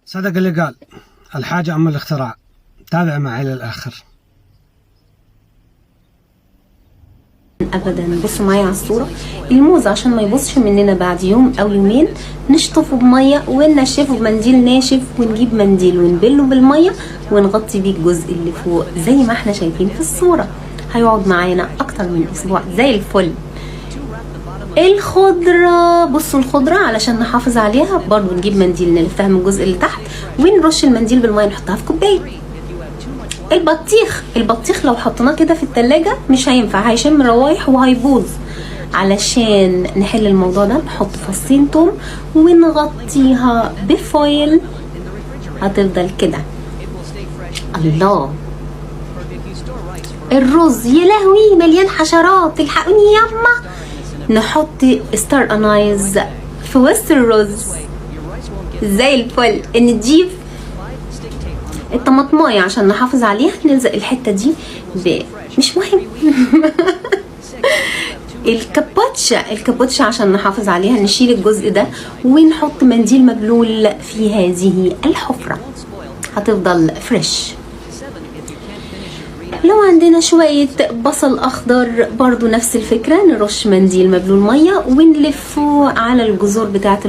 صدق اللي قال الحاجة أم الاختراع. تابع معي للآخر. ابدا. بصوا معايا على الصوره. الموز عشان ما يبصش مننا بعد يوم او يومين نشطفه بميه وننشفه بمنديل ناشف، ونجيب منديل ونبله بالميه ونغطي بيه الجزء اللي فوق زي ما احنا شايفين في الصوره. هيقعد معانا اكتر من اسبوع زي الفل. الخضره، بصوا الخضره علشان نحافظ عليها برضو نجيب منديل نلفها من الجزء اللي تحت ونرش المنديل بالميه نحطها في كوبايه. البطيخ لو حطيناه كده في التلاجة مش هينفع، هيشم روايح وهيبوظ. علشان نحل الموضوع ده نحط فصين توم ونغطيها بفويل، هتفضل كده. الله، الرز يا لهوي مليان حشرات، الحقوني ياما. نحط ستار انايز في وسط الرز زي الفل. نجيب الطماطمايه عشان نحافظ عليها نلزق الحته دي مش مهم. الكابوتشا عشان نحافظ عليها نشيل الجزء ده ونحط منديل مبلول في هذه الحفره، هتفضل فريش. لو عندنا شوية بصل اخضر برضو نفس الفكرة، نرش منديل مبلول مية ونلفه على الجذور بتاعة